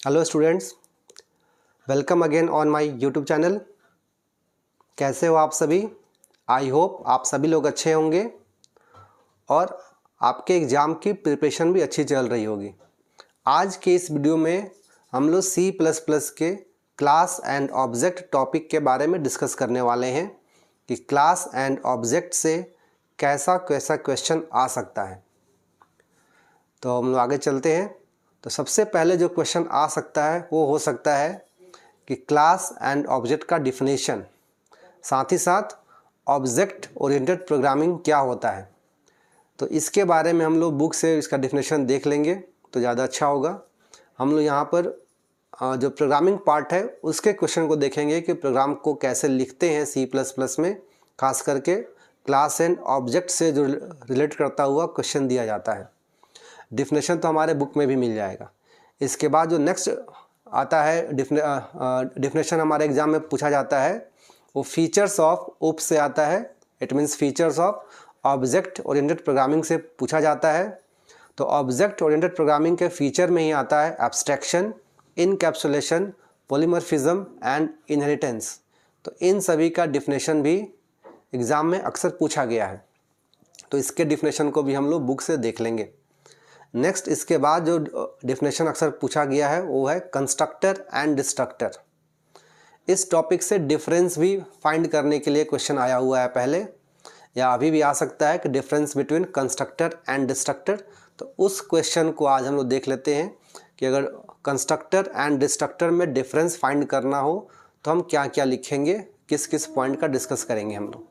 Hello students, welcome again on my YouTube channel. कैसे हो आप सभी? आई होप आप सभी लोग अच्छे होंगे और आपके एग्ज़ाम की प्रिपरेशन भी अच्छी चल रही होगी। आज के इस वीडियो में हम लोग C++ के क्लास एंड ऑब्जेक्ट टॉपिक के बारे में डिस्कस करने वाले हैं कि क्लास एंड ऑब्जेक्ट से कैसा कैसा क्वेश्चन आ सकता है। तो हम लोग आगे चलते हैं। तो सबसे पहले जो क्वेश्चन आ सकता है वो हो सकता है कि क्लास एंड ऑब्जेक्ट का डिफिनेशन, साथ ही साथ ऑब्जेक्ट ओरिएंटेड प्रोग्रामिंग क्या होता है। तो इसके बारे में हम लोग बुक से इसका डिफिनेशन देख लेंगे तो ज़्यादा अच्छा होगा। हम लोग यहाँ पर जो प्रोग्रामिंग पार्ट है उसके क्वेश्चन को देखेंगे कि प्रोग्राम को कैसे लिखते हैं C++ में, खास करके क्लास एंड ऑब्जेक्ट से जो रिलेट करता हुआ क्वेश्चन दिया जाता है। डिफिनेशन तो हमारे बुक में भी मिल जाएगा। इसके बाद जो नेक्स्ट आता है डिफिनेशन हमारे एग्ज़ाम में पूछा जाता है वो फीचर्स ऑफ ओप से आता है। It means features of object oriented programming से पूछा जाता है। तो ऑब्जेक्ट ओरिएंटेड प्रोग्रामिंग के फीचर में ही आता है abstraction, encapsulation, polymorphism and inheritance. तो इन सभी का डिफिनेशन भी एग्ज़ाम में अक्सर पूछा गया है, तो इसके डिफिनेशन को भी हम लोग बुक से देख लेंगे। नेक्स्ट इसके बाद जो डिफिनेशन अक्सर पूछा गया है वो है कंस्ट्रक्टर एंड डिस्ट्रक्टर। इस टॉपिक से डिफरेंस भी फाइंड करने के लिए क्वेश्चन आया हुआ है पहले, या अभी भी आ सकता है कि difference between constructor and destructor. तो उस क्वेश्चन को आज हम लोग देख लेते हैं कि अगर कंस्ट्रक्टर एंड डिस्ट्रक्टर में डिफरेंस फाइंड करना हो तो हम क्या क्या लिखेंगे, किस किस पॉइंट का डिस्कस करेंगे हम लोग।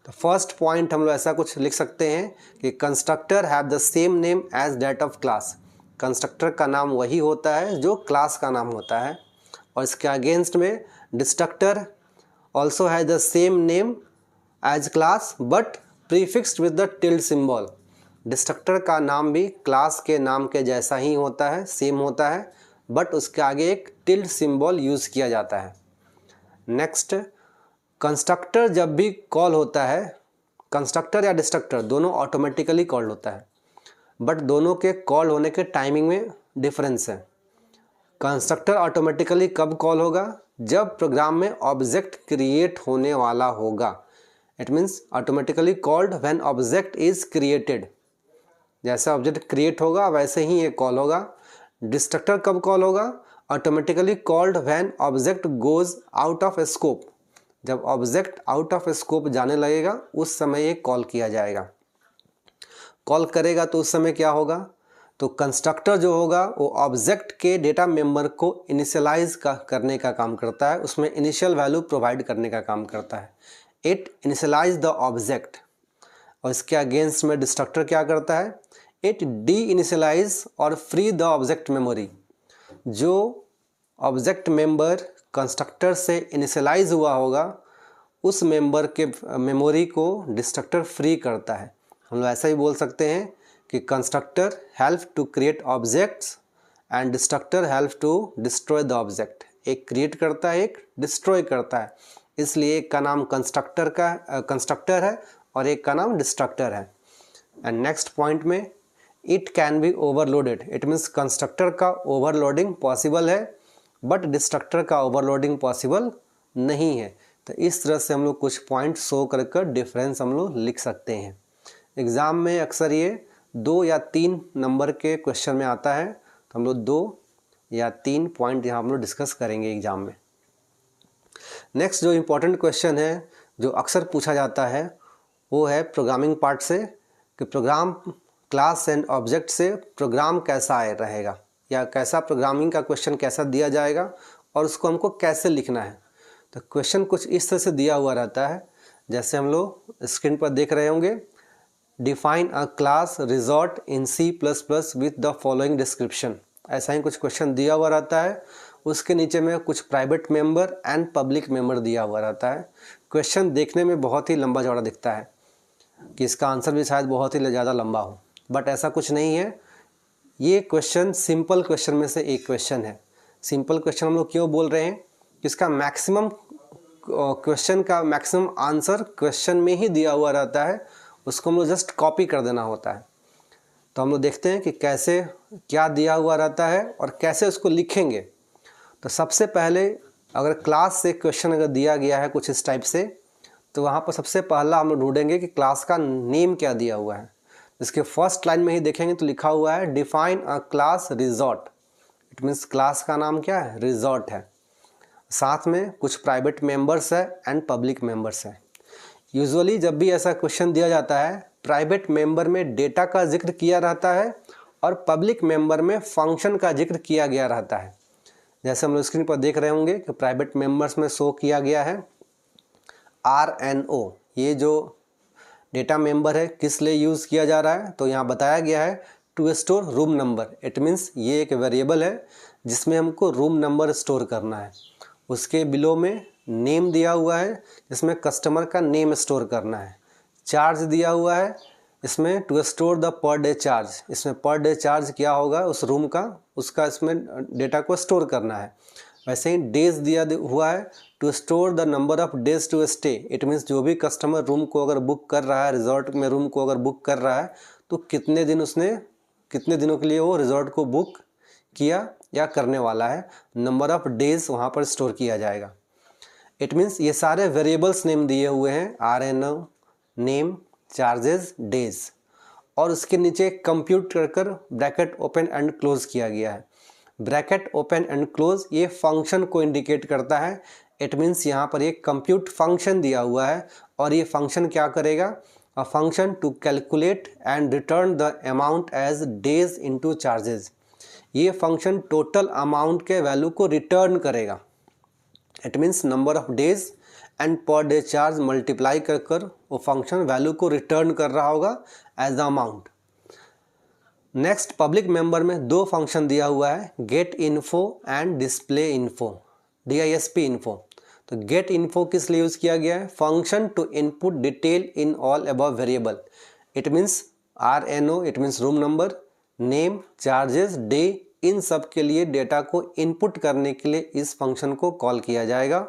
तो फर्स्ट पॉइंट हम लोग ऐसा कुछ लिख सकते हैं कि constructor have the same name as that of class. Constructor का नाम वही होता है जो क्लास का नाम होता है। और इसके अगेंस्ट में destructor also has the same name as class but prefixed with the tilde symbol. Destructor का नाम भी क्लास के नाम के जैसा ही होता है, सेम होता है, बट उसके आगे एक टिल्ड सिंबल यूज़ किया जाता है। नेक्स्ट, कंस्ट्रक्टर जब भी कॉल होता है, कंस्ट्रक्टर या डिस्ट्रक्टर दोनों ऑटोमेटिकली कॉल होता है, बट दोनों के कॉल होने के टाइमिंग में डिफरेंस है। कंस्ट्रक्टर ऑटोमेटिकली कब कॉल होगा? जब प्रोग्राम में ऑब्जेक्ट क्रिएट होने वाला होगा। It means automatically called when object is created. जैसे ऑब्जेक्ट क्रिएट होगा वैसे ही ये कॉल होगा। डिस्ट्रक्टर कब कॉल होगा? Automatically called when object goes out of scope. जब ऑब्जेक्ट आउट ऑफ स्कोप जाने लगेगा उस समय ये कॉल किया जाएगा। कॉल करेगा तो उस समय क्या होगा? तो कंस्ट्रक्टर जो होगा वो ऑब्जेक्ट के डेटा मेंबर को इनिशियलाइज करने का काम करता है, उसमें इनिशियल वैल्यू प्रोवाइड करने का काम करता है। It initialise the object. और इसके अगेंस्ट में डिस्ट्रक्टर क्या करता है? इट डी इनिशियलाइज और फ्री द ऑब्जेक्ट मेमोरी। जो ऑब्जेक्ट मेंबर कंस्ट्रक्टर से इनिशियलाइज हुआ होगा उस मेंबर के मेमोरी को डिस्ट्रक्टर फ्री करता है। हम लोग ऐसा ही बोल सकते हैं कि constructor help to create objects and destructor help to destroy the object. एक क्रिएट करता है, एक डिस्ट्रॉय करता है, इसलिए एक का नाम कंस्ट्रक्टर है और एक का नाम डिस्ट्रक्टर है। एंड नेक्स्ट पॉइंट में it can be overloaded. It means constructor का ओवरलोडिंग पॉसिबल है बट डिस्ट्रक्टर का ओवरलोडिंग पॉसिबल नहीं है। तो इस तरह से हम लोग कुछ पॉइंट शो कर डिफरेंस हम लोग लिख सकते हैं। एग्ज़ाम में अक्सर ये 2 या 3 नंबर के क्वेश्चन में आता है, तो हम लोग 2 या 3 पॉइंट यहाँ हम लोग डिस्कस करेंगे एग्ज़ाम में। नेक्स्ट जो इम्पोर्टेंट क्वेश्चन है जो अक्सर पूछा जाता है वो है प्रोग्रामिंग पार्ट से, कि प्रोग्राम क्लास एंड ऑब्जेक्ट से प्रोग्राम कैसा रहेगा, या कैसा प्रोग्रामिंग का क्वेश्चन कैसा दिया जाएगा और उसको हमको कैसे लिखना है। तो क्वेश्चन कुछ इस तरह से दिया हुआ रहता है, जैसे हम लोग स्क्रीन पर देख रहे होंगे। Define a class resort in C++ with the following description. ऐसा ही कुछ क्वेश्चन दिया हुआ रहता है। उसके नीचे में कुछ private member and public member दिया हुआ रहता है। क्वेश्चन देखने में बहुत ही लंबा चौड़ा दिखता है कि इसका आंसर भी शायद बहुत ही ज़्यादा लंबा हो, बट ऐसा कुछ नहीं है। ये क्वेश्चन सिंपल क्वेश्चन में से एक क्वेश्चन है। सिंपल क्वेश्चन हम लोग क्यों बोल रहे हैं? इसका मैक्सिमम क्वेश्चन का मैक्सिमम आंसर क्वेश्चन में ही दिया हुआ रहता है, उसको हम लोग जस्ट कॉपी कर देना होता है। तो हम लोग देखते हैं कि कैसे क्या दिया हुआ रहता है और कैसे उसको लिखेंगे। तो सबसे पहले अगर क्लास से क्वेश्चन अगर दिया गया है कुछ इस टाइप से, तो वहाँ पर सबसे पहला हम लोग ढूंढेंगे कि क्लास का नेम क्या दिया हुआ है। इसके फर्स्ट लाइन में ही देखेंगे तो लिखा हुआ है define a class resort. It means class का नाम क्या है, रिजॉर्ट है। साथ में कुछ प्राइवेट मेंबर्स है एंड पब्लिक मेंबर्स है। यूजुअली जब भी ऐसा क्वेश्चन दिया जाता है, प्राइवेट मेंबर में डेटा का जिक्र किया रहता है और पब्लिक मेंबर में फंक्शन का जिक्र किया गया रहता है। जैसे हम लोग स्क्रीन पर देख रहे होंगे कि प्राइवेट मेंबर्स में शो किया गया है RNO। ये जो डेटा मेंबर है किस लिए यूज़ किया जा रहा है, तो यहाँ बताया गया है to store room number. It means ये एक वेरिएबल है जिसमें हमको रूम नंबर स्टोर करना है। उसके बिलो में नेम दिया हुआ है जिसमें कस्टमर का नेम स्टोर करना है। चार्ज दिया हुआ है इसमें to store the per day charge. इसमें पर डे चार्ज क्या होगा उस रूम का, उसका इसमें डेटा को स्टोर करना है। वैसे ही डेज दिया हुआ है to store the number of days to stay. It means जो भी कस्टमर रूम को अगर बुक कर रहा है, रिजॉर्ट में रूम को अगर बुक कर रहा है, तो कितने दिनों के लिए वो रिजॉर्ट को बुक किया या करने वाला है, नंबर ऑफ डेज वहाँ पर स्टोर किया जाएगा। इट मीन्स ये सारे वेरिएबल्स नेम दिए हुए हैं, RNO, नेम, चार्जेस, डेज, और उसके नीचे कंप्यूट कर ब्रैकेट ओपन एंड क्लोज किया गया है। ब्रैकेट ओपन एंड क्लोज ये फंक्शन को इंडिकेट करता है। इट मीन्स यहाँ पर एक कंप्यूट फंक्शन दिया हुआ है और ये फंक्शन क्या करेगा, a function to calculate and return the amount as days into charges. ये फंक्शन टोटल अमाउंट के वैल्यू को रिटर्न करेगा। It means number of days and per day charge multiply कर वो फंक्शन वैल्यू को रिटर्न कर रहा होगा as the amount. Next public member में दो फंक्शन दिया हुआ है, get info and display info, DISP info. तो गेट इन्फो किस लिए यूज़ किया गया है, function to input detail in all above variable. It means RNO, it means room number, name, charges, day, इन सब के लिए डेटा को इनपुट करने के लिए इस फंक्शन को कॉल किया जाएगा।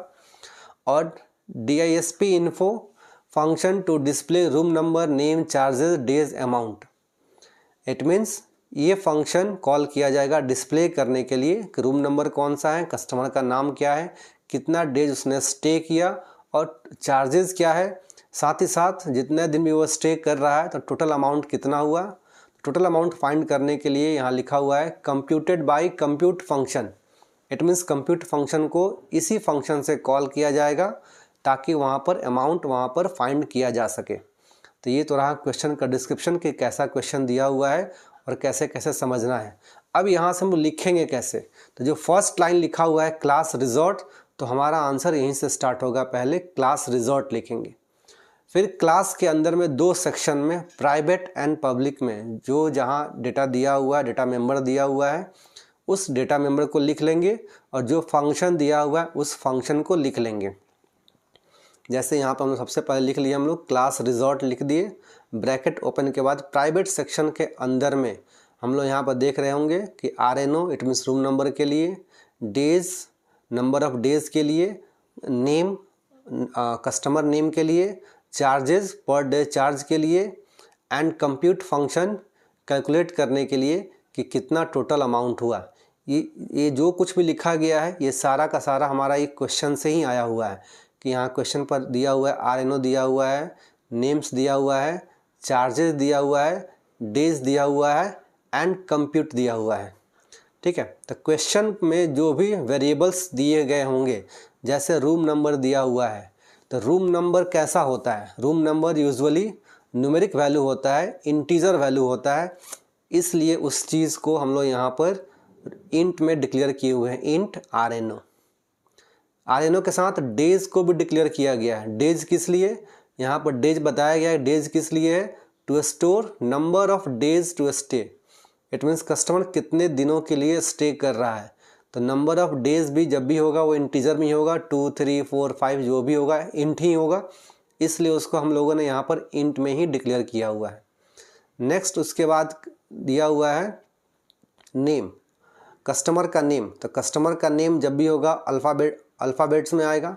और DISP info function to display room number, name, charges, days, amount. It means ये फंक्शन कॉल किया जाएगा डिस्प्ले करने के लिए कि रूम नंबर कौन सा है, कस्टमर का नाम क्या है, कितना डेज उसने स्टे किया और चार्जेस क्या है, साथ ही साथ जितने दिन भी वो स्टे कर रहा है तो टोटल अमाउंट कितना हुआ। टोटल अमाउंट फाइंड करने के लिए यहाँ लिखा हुआ है computed by compute function. It means compute function को इसी फंक्शन से कॉल किया जाएगा ताकि वहाँ पर अमाउंट वहाँ पर फाइंड किया जा सके। तो ये तो रहा क्वेश्चन का डिस्क्रिप्शन कि कैसा क्वेश्चन दिया हुआ है और कैसे कैसे समझना है। अब यहाँ से हम लिखेंगे कैसे, तो जो फर्स्ट लाइन लिखा हुआ है क्लास रिजॉर्ट, तो हमारा आंसर यहीं से स्टार्ट होगा। पहले क्लास रिजॉर्ट लिखेंगे, फिर क्लास के अंदर में दो सेक्शन में प्राइवेट एंड पब्लिक में जो जहाँ डेटा दिया हुआ है, डेटा मेंबर दिया हुआ है, उस डेटा मेंबर को लिख लेंगे और जो फंक्शन दिया हुआ है उस फंक्शन को लिख लेंगे। जैसे यहाँ पर हम लोग सबसे पहले लिख लिए, हम लोग क्लास रिजॉर्ट लिख दिए, ब्रैकेट ओपन के बाद प्राइवेट सेक्शन के अंदर में हम लोग यहाँ पर देख रहे होंगे कि RNO, it means room number के लिए, डेज, नंबर ऑफ डेज के लिए, नेम, कस्टमर नेम के लिए, चार्जेस, पर डे चार्ज के लिए, एंड कंप्यूट फंक्शन कैलकुलेट करने के लिए कि कितना टोटल अमाउंट हुआ। ये जो कुछ भी लिखा गया है ये सारा का सारा हमारा एक क्वेश्चन से ही आया हुआ है कि यहाँ क्वेश्चन पर दिया हुआ है RNO दिया हुआ है, नेम्स दिया हुआ है, चार्जेस दिया हुआ है, डेज दिया हुआ है एंड कंप्यूट दिया हुआ है। ठीक है, तो क्वेश्चन में जो भी वेरिएबल्स दिए गए होंगे, जैसे रूम नंबर दिया हुआ है, तो रूम नंबर कैसा होता है, room number usually numeric value होता है, इंटीजर वैल्यू होता है, इसलिए उस चीज़ को हम लोग यहाँ पर इंट में डिक्लेयर किए हुए हैं, इंट RNO। RNO के साथ डेज को भी डिक्लेयर किया गया है। डेज किस लिए, यहाँ पर डेज बताया गया है, डेज किस लिए है, to store number of days to stay. It means customer कितने दिनों के लिए स्टे कर रहा है, तो नंबर ऑफ डेज भी जब भी होगा वो इंटीजर में ही होगा, 2, 3, 4, 5 जो भी होगा इंट ही होगा, इसलिए उसको हम लोगों ने यहाँ पर इंट में ही डिक्लेयर किया हुआ है। नेक्स्ट उसके बाद दिया हुआ है नेम, कस्टमर का नेम, तो कस्टमर का नेम जब भी होगा अल्फ़ाबेट्स में आएगा।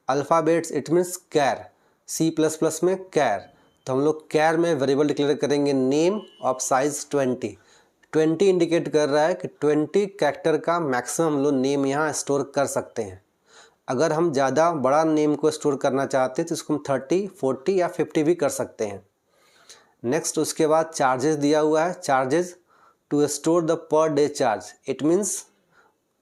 Alphabets it means char, C++ में कैर, तो हम लोग कैर में वेरिएबल डिक्लेयर करेंगे नेम ऑफ साइज़ 20 इंडिकेट कर रहा है कि 20 कैरेक्टर का मैक्सिमम हम लोग नेम यहाँ स्टोर कर सकते हैं। अगर हम ज़्यादा बड़ा नेम को स्टोर करना चाहते हैं तो इसको हम 30, 40 या 50 भी कर सकते हैं। नेक्स्ट उसके बाद चार्जेस दिया हुआ है, charges to store the per day charge. It means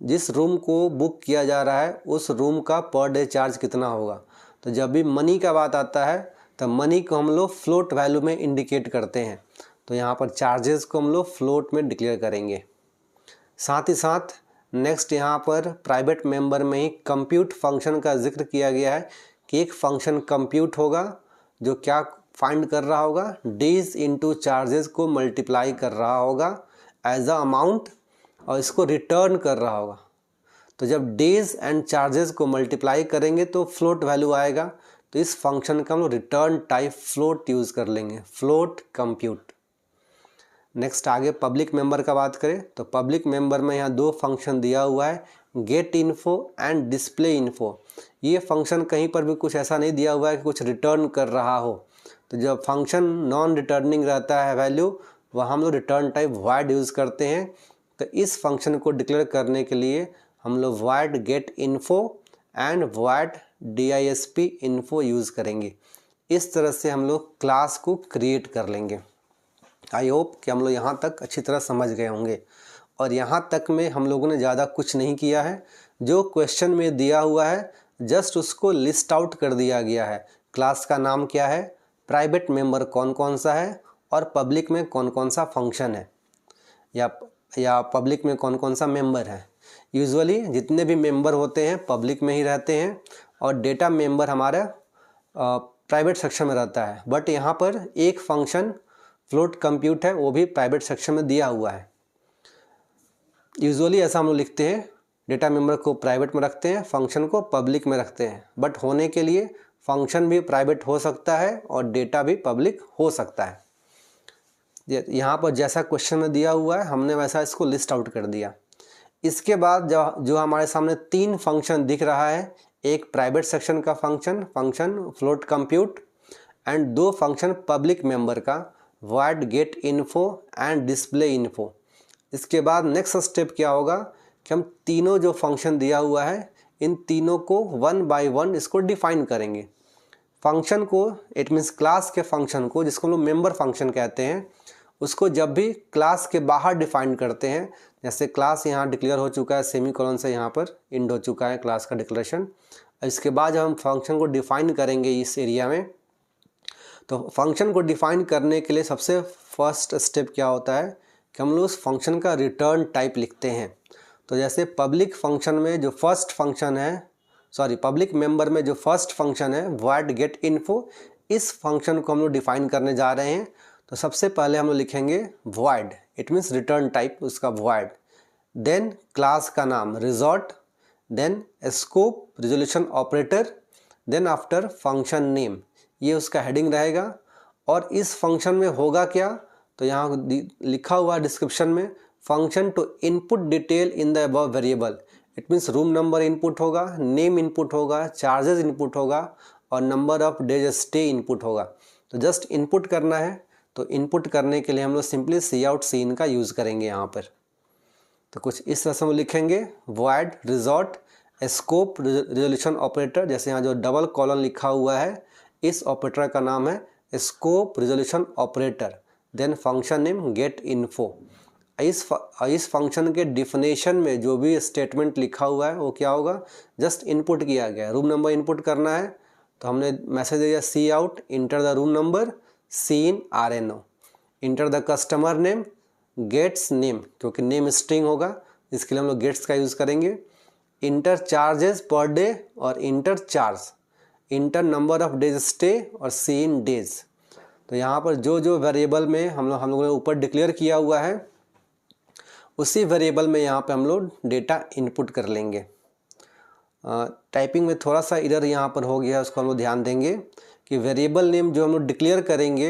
जिस रूम को बुक किया जा रहा है उस रूम का पर डे चार्ज कितना होगा। तो जब भी मनी का बात आता है तो मनी को हम लोग फ्लोट वैल्यू में इंडिकेट करते हैं, तो यहाँ पर चार्जेस को हम लोग फ्लोट में डिक्लेयर करेंगे। साथ ही साथ नेक्स्ट यहाँ पर प्राइवेट मेंबर में ही कंप्यूट फंक्शन का जिक्र किया गया है कि एक फंक्शन कंप्यूट होगा जो क्या फाइंड कर रहा होगा, डेज इनटू चार्जेस को मल्टीप्लाई कर रहा होगा एज अ अमाउंट और इसको रिटर्न कर रहा होगा। तो जब डेज एंड चार्जेस को मल्टीप्लाई करेंगे तो फ्लोट वैल्यू आएगा, तो इस फंक्शन का हम लोग रिटर्न टाइप फ्लोट यूज़ कर लेंगे, फ्लोट कंप्यूट। नेक्स्ट आगे पब्लिक मेंबर का बात करें तो पब्लिक मेंबर में यहाँ दो फंक्शन दिया हुआ है, get info and display info. ये फंक्शन कहीं पर भी कुछ ऐसा नहीं दिया हुआ है कि कुछ रिटर्न कर रहा हो। तो जब फंक्शन नॉन रिटर्निंग रहता है वैल्यू, वह हम लोग रिटर्न टाइप वॉइड यूज़ करते हैं। तो इस फंक्शन को डिक्लेयर करने के लिए हम लोग void get info and void disp info use करेंगे। इस तरह से हम लोग क्लास को क्रिएट कर लेंगे। आई होप कि हम लोग यहाँ तक अच्छी तरह समझ गए होंगे। और यहाँ तक में हम लोगों ने ज़्यादा कुछ नहीं किया है, जो क्वेश्चन में दिया हुआ है जस्ट उसको लिस्ट आउट कर दिया गया है। क्लास का नाम क्या है, प्राइवेट मेंबर कौन कौन सा है और पब्लिक में कौन कौन सा फंक्शन है या पब्लिक में कौन कौन सा मेंबर है। यूजुअली जितने भी मेंबर होते हैं पब्लिक में ही रहते हैं और डेटा मेंबर हमारा प्राइवेट सेक्शन में रहता है, बट यहाँ पर एक फंक्शन फ्लोट कंप्यूट है वो भी प्राइवेट सेक्शन में दिया हुआ है। यूजुअली ऐसा हम लोग लिखते हैं, डेटा मेंबर को प्राइवेट में रखते हैं, फंक्शन को पब्लिक में रखते हैं, बट होने के लिए फंक्शन भी प्राइवेट हो सकता है और डेटा भी पब्लिक हो सकता है। यहाँ पर जैसा क्वेश्चन में दिया हुआ है हमने वैसा इसको लिस्ट आउट कर दिया। इसके बाद जो हमारे सामने तीन फंक्शन दिख रहा है, एक प्राइवेट सेक्शन का फंक्शन फ्लोट कंप्यूट एंड दो फंक्शन पब्लिक मेंबर का void get info and display info. इसके बाद नेक्स्ट स्टेप क्या होगा कि हम तीनों जो फंक्शन दिया हुआ है इन तीनों को वन बाय वन इसको डिफाइन करेंगे। फंक्शन को इट मीन्स क्लास के फंक्शन को, जिसको हम लोग मेंबर फंक्शन कहते हैं, उसको जब भी क्लास के बाहर डिफाइन करते हैं, जैसे क्लास यहाँ डिक्लेयर हो चुका है, सेमीकोलन से यहाँ पर इंड हो चुका है क्लास का डिक्लेरेशन। इसके बाद जब हम फंक्शन को डिफाइन करेंगे इस एरिया में, तो फंक्शन को डिफाइन करने के लिए सबसे फर्स्ट स्टेप क्या होता है कि हम लोग उस फंक्शन का रिटर्न टाइप लिखते हैं। तो जैसे पब्लिक फंक्शन में जो फर्स्ट फंक्शन है, पब्लिक मेंबर में जो फर्स्ट फंक्शन है वॉइड गेट इन्फो, इस फंक्शन को हम लोग डिफाइन करने जा रहे हैं। तो सबसे पहले हम लोग लिखेंगे void, it means return type उसका वॉइड, देन क्लास का नाम resort, then scope resolution operator, then after function name, ये उसका हेडिंग रहेगा। और इस फंक्शन में होगा क्या, तो यहाँ लिखा हुआ डिस्क्रिप्शन में, function to input detail in the above variable. It means room number input होगा, नेम इनपुट होगा, चार्जेस इनपुट होगा और number of days stay input होगा। तो जस्ट इनपुट करना है। तो इनपुट करने के लिए हम लोग सिंपली सी आउट सी इन का यूज़ करेंगे यहाँ पर। तो कुछ इस तरह से हम लिखेंगे void resort scope resolution operator, जैसे यहाँ जो डबल कॉलन लिखा हुआ है इस ऑपरेटर का नाम है scope resolution operator, then function name get info. इस फंक्शन के डिफिनेशन में जो भी स्टेटमेंट लिखा हुआ है वो क्या होगा, जस्ट इनपुट किया गया है। रूम नंबर इनपुट करना है तो हमने मैसेज दिया cout enter the room number cin RNO, enter the customer name gets name, क्योंकि नेम स्ट्रिंग होगा इसके लिए हम लोग गेट्स का यूज़ करेंगे, इंटर चार्जेस पर डे और enter charge, enter number of days stay और सी इन डेज। तो यहाँ पर जो जो वेरिएबल में हम लोगों ने ऊपर डिक्लेयर किया हुआ है उसी वेरिएबल में यहाँ पे हम लोग डेटा इनपुट कर लेंगे। टाइपिंग में थोड़ा सा एरर यहाँ पर हो गया, उसको हम लोग ध्यान देंगे कि वेरिएबल नेम जो हम लोग डिक्लेयर करेंगे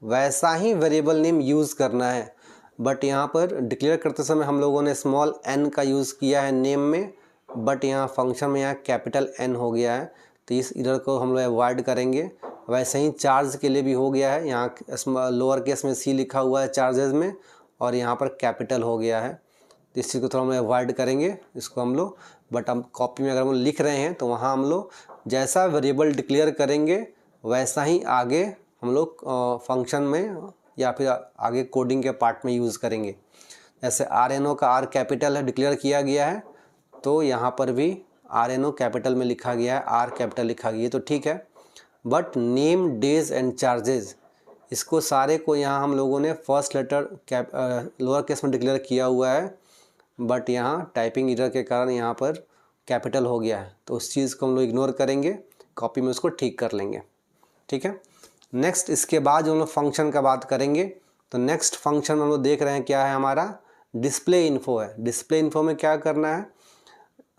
वैसा ही वेरिएबल नेम यूज़ करना है, बट यहाँ पर डिक्लेयर करते समय हम लोगों ने स्मॉल n का यूज़ किया है नेम में, बट यहाँ फंक्शन में यहाँ कैपिटल N हो गया है। तो इस एरर को हम लोग अवॉइड करेंगे। वैसे ही चार्ज के लिए भी हो गया है। यहाँ लोअर केस में सी लिखा हुआ है चार्जेस में, और यहाँ पर कैपिटल हो गया है। तो इस चीज़ को थोड़ा हम अवॉइड करेंगे इसको हम लोग। बट हम कॉपी में अगर हम लिख रहे हैं तो वहाँ हम लोग जैसा वेरिएबल डिक्लेयर करेंगे वैसा ही आगे हम लोग फंक्शन में या फिर आगे कोडिंग के पार्ट में यूज़ करेंगे। जैसे RNO का R कैपिटल है, डिक्लेयर किया गया है, तो यहाँ पर भी RNO कैपिटल में लिखा गया है, R कैपिटल लिखा गया है, तो ठीक है। But name, days and charges, इसको सारे को यहाँ हम लोगों ने फर्स्ट लेटर लोअर केस में डिक्लेयर किया हुआ है, बट यहाँ टाइपिंग एरर के कारण यहाँ पर कैपिटल हो गया है, तो उस चीज़ को हम लोग इग्नोर करेंगे, कॉपी में उसको ठीक कर लेंगे। ठीक है। नेक्स्ट इसके बाद हम लोग फंक्शन का बात करेंगे। तो नेक्स्ट फंक्शन हम लोग देख रहे हैं क्या है, हमारा डिस्प्ले इन्फो है। डिस्प्ले इन्फो में क्या करना है,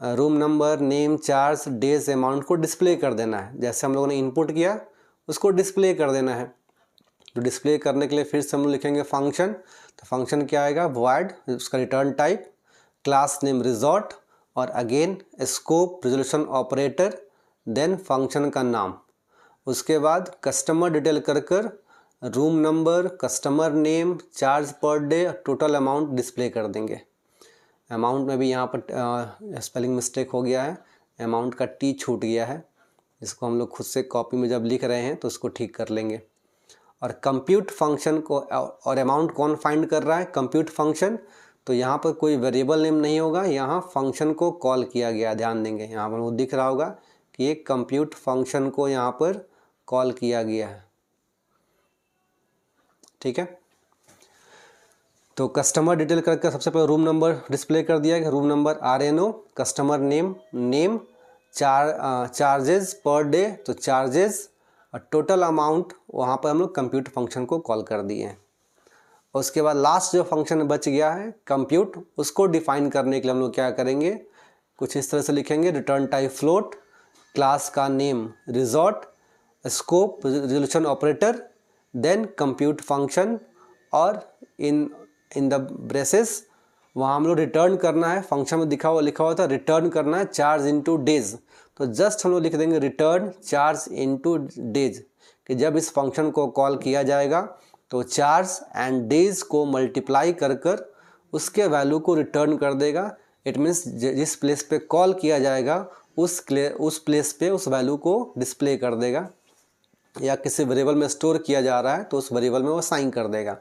room number, name, charge, days, amount को डिस्प्ले कर देना है। जैसे हम लोगों ने इनपुट किया उसको डिस्प्ले कर देना है। तो डिस्प्ले करने के लिए फिर से हम लोग लिखेंगे फंक्शन। तो फंक्शन क्या आएगा, वॉइड, उसका return type, class name resort, और again scope, resolution operator, then function का नाम। उसके बाद कस्टमर डिटेल कर room number, customer name, charge per day, total amount display कर देंगे। अमाउंट में भी यहाँ पर स्पेलिंग मिस्टेक हो गया है, अमाउंट का टी छूट गया है, इसको हम लोग खुद से कॉपी में जब लिख रहे हैं तो उसको ठीक कर लेंगे। और कंप्यूट फंक्शन को, और अमाउंट कौन फाइंड कर रहा है, कंप्यूट फंक्शन। तो यहाँ पर कोई वेरिएबल नेम नहीं होगा, यहाँ फंक्शन को कॉल किया गया, ध्यान देंगे यहाँ पर वो दिख रहा होगा कि ये कंप्यूट फंक्शन को यहाँ पर कॉल किया गया है। ठीक है। तो कस्टमर डिटेल करके सबसे पहले रूम नंबर डिस्प्ले कर दिया है, room number RNO, customer name, charges per day, तो चार्जेस, और टोटल अमाउंट वहाँ पर हम लोग कंप्यूट फंक्शन को कॉल कर दिए हैं। और उसके बाद लास्ट जो फंक्शन बच गया है कंप्यूट, उसको डिफाइन करने के लिए हम लोग क्या करेंगे, कुछ इस तरह से लिखेंगे, रिटर्न टाइप फ्लोट, क्लास का name resort, scope, resolution operator, then compute function, और इन द ब्रेसेस वहाँ हम लोग रिटर्न करना है, फंक्शन में लिखा हुआ था रिटर्न करना है चार्ज इनटू डेज। तो जस्ट हम लोग लिख देंगे रिटर्न चार्ज इनटू डेज, कि जब इस फंक्शन को कॉल किया जाएगा तो चार्ज एंड डेज को मल्टीप्लाई कर उसके वैल्यू को रिटर्न कर देगा। इट मीन्स जिस प्लेस पे कॉल किया जाएगा उस प्लेस पे उस वैल्यू को डिस्प्ले कर देगा, या किसी वेरिएबल में स्टोर किया जा रहा है तो उस वेरिएबल में वो साइन कर देगा।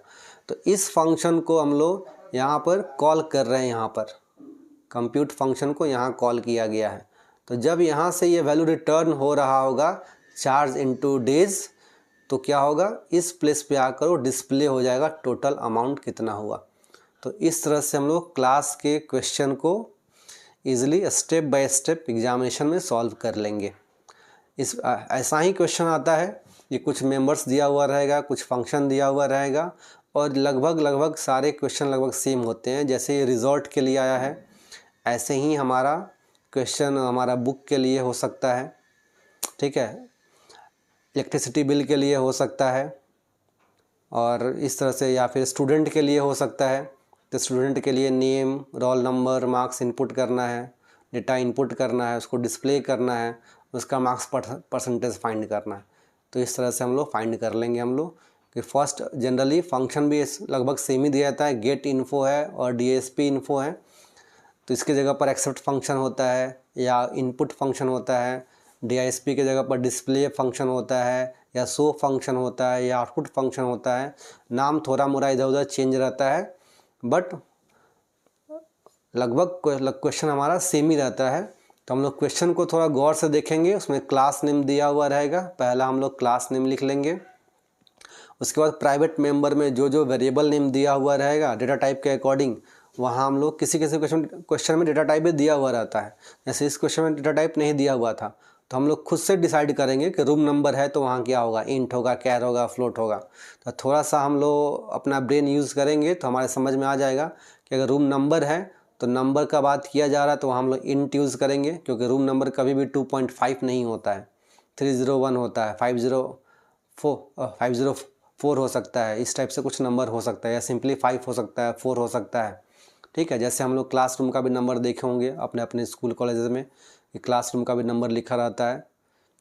तो इस फंक्शन को हम लोग यहाँ पर कॉल कर रहे हैं, यहाँ पर कंप्यूट फंक्शन को यहाँ कॉल किया गया है। तो जब यहाँ से ये वैल्यू रिटर्न हो रहा होगा चार्ज इनटू डेज, तो क्या होगा, इस प्लेस पे आकर वो डिस्प्ले हो जाएगा टोटल अमाउंट कितना हुआ। तो इस तरह से हम लोग क्लास के क्वेश्चन को easily step by step examination में सॉल्व कर लेंगे। ऐसा ही क्वेश्चन आता है, ये कुछ मेंबर्स दिया हुआ रहेगा, कुछ फंक्शन दिया हुआ रहेगा, और लगभग सारे क्वेश्चन लगभग सेम होते हैं। जैसे ये रिजॉर्ट के लिए आया है, ऐसे ही हमारा क्वेश्चन हमारा बुक के लिए हो सकता है। ठीक है, इलेक्ट्रिसिटी बिल के लिए हो सकता है, और इस तरह से, या फिर स्टूडेंट के लिए हो सकता है। तो स्टूडेंट के लिए name, roll number, marks input करना है, डेटा इनपुट करना है, उसको डिस्प्ले करना है, उसका मार्क्स परसेंटेज फाइंड करना है। तो इस तरह से हम लोग फाइंड कर लेंगे हम लोग कि फर्स्ट जनरली फंक्शन भी लगभग सेम ही दिया जाता है, गेट इन्फो है और DSP इन्फो है। तो इसके जगह पर एक्सेप्ट फंक्शन होता है, या इनपुट फंक्शन होता है। DISP के जगह पर डिस्प्ले फंक्शन होता है, या शो फंक्शन होता है, या आउटपुट फंक्शन होता है। नाम थोड़ा मोड़ा इधर उधर चेंज रहता है, बट लगभग क्वेश्चन हमारा सेम ही रहता है। तो हम लोग क्वेश्चन को थोड़ा गौर से देखेंगे, उसमें क्लास नेम दिया हुआ रहेगा, पहला हम लोग क्लास नेम लिख लेंगे। उसके बाद प्राइवेट मेंबर में जो वेरिएबल नेम दिया हुआ रहेगा डेटा टाइप के अकॉर्डिंग, वहाँ हम लोग किसी क्वेश्चन में डेटा टाइप भी दिया हुआ रहता है। जैसे इस क्वेश्चन में डेटा टाइप नहीं दिया हुआ था, तो हम लोग खुद से डिसाइड करेंगे कि रूम नंबर है तो वहाँ क्या होगा, इंट होगा, कैर होगा, फ्लोट होगा। तो थोड़ा सा हम लोग अपना ब्रेन यूज़ करेंगे तो हमारे समझ में आ जाएगा कि अगर रूम नंबर है तो नंबर का बात किया जा रहा है तो वहाँ हम लोग इंट यूज़ करेंगे, क्योंकि रूम नंबर कभी भी 2.5 नहीं होता है, 301 होता है, 504 हो सकता है, इस टाइप से कुछ नंबर हो सकता है, या सिंपली 5 हो सकता है, 4 हो सकता है। ठीक है, जैसे हम लोग क्लासरूम का भी नंबर देखे होंगे अपने अपने स्कूल कॉलेज में, कि क्लासरूम का भी नंबर लिखा रहता है,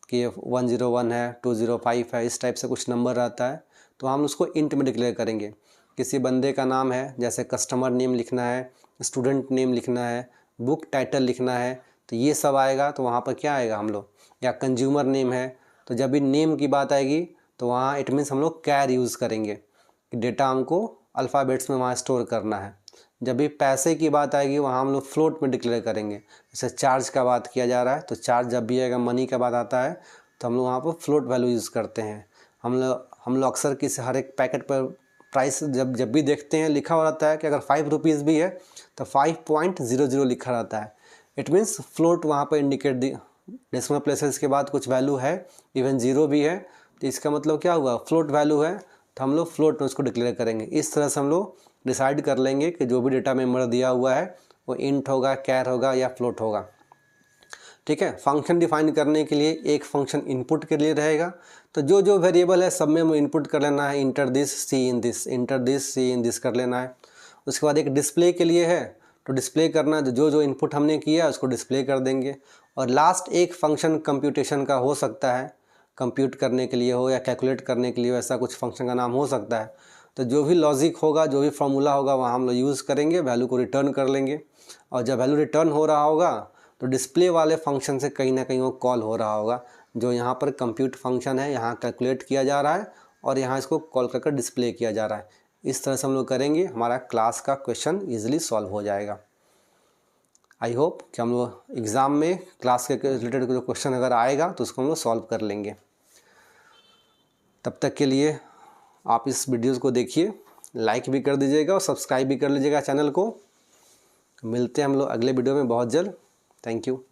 कि 101 है, 205 है, इस टाइप से कुछ नंबर रहता है, तो हम उसको इंट में डिक्लेयर करेंगे। किसी बंदे का नाम है, जैसे कस्टमर नेम लिखना है, स्टूडेंट नेम लिखना है, बुक टाइटल लिखना है, तो ये सब आएगा, तो वहाँ पर क्या आएगा हम लोग, या कंज्यूमर नेम है, तो जब भी नेम की बात आएगी तो वहाँ इट मीन्स हम लोग कैर यूज़ करेंगे कि डेटा हमको अल्फ़ाबेट्स में वहाँ स्टोर करना है। जब भी पैसे की बात आएगी वहाँ हम लोग फ्लोट में डिक्लेयर करेंगे। जैसे चार्ज का बात किया जा रहा है, तो चार्ज जब भी आएगा, मनी का बात आता है, तो हम लोग वहाँ पर फ्लोट वैल्यू यूज़ करते हैं। हम लोग अक्सर किसी हर एक पैकेट पर प्राइस जब भी देखते हैं लिखा हुआ रहता है कि अगर 5 रुपीज़ भी है तो 5.00 लिखा रहता है। इट मीन्स फ्लोट वहाँ पर इंडिकेट डेसिमल प्लेसेस के बाद कुछ वैल्यू है, इवन ज़ीरो भी है, तो इसका मतलब क्या हुआ, फ्लोट वैल्यू है, तो हम लोग फ्लोट में उसको डिक्लेयर करेंगे। इस तरह से हम लोग डिसाइड कर लेंगे कि जो भी डेटा मेम्बर दिया हुआ है वो इंट होगा, कैर होगा या फ्लोट होगा। ठीक है। फंक्शन डिफाइन करने के लिए एक फंक्शन इनपुट के लिए रहेगा, तो जो जो वेरिएबल है सब में वो इनपुट कर लेना है, enter this C in this, enter this C in this कर लेना है। उसके बाद एक डिस्प्ले के लिए है, तो डिस्प्ले करना है, जो जो इनपुट हमने किया उसको डिस्प्ले कर देंगे। और लास्ट एक फंक्शन कंप्यूटेशन का हो सकता है, कंप्यूट करने के लिए हो या कैलकुलेट करने के लिए हो, ऐसा कुछ फंक्शन का नाम हो सकता है। तो जो भी लॉजिक होगा, जो भी फॉर्मूला होगा वहाँ हम लोग यूज़ करेंगे, वैल्यू को रिटर्न कर लेंगे। और जब वैल्यू रिटर्न हो रहा होगा तो डिस्प्ले वाले फंक्शन से कहीं ना कहीं वो कॉल हो रहा होगा, जो यहाँ पर कंप्यूट फंक्शन है, यहाँ कैलकुलेट किया जा रहा है और यहाँ इसको कॉल करके डिस्प्ले किया जा रहा है। इस तरह से हम लोग करेंगे, हमारा क्लास का क्वेश्चन ईजिली सॉल्व हो जाएगा। आई होप कि हम लोग एग्ज़ाम में क्लास के रिलेटेड जो क्वेश्चन अगर आएगा तो उसको हम लोग सॉल्व कर लेंगे। तब तक के लिए आप इस वीडियोज़ को देखिए, लाइक भी कर दीजिएगा और सब्सक्राइब भी कर लीजिएगा चैनल को। मिलते हैं हम लोग अगले वीडियो में बहुत जल्द। Thank you.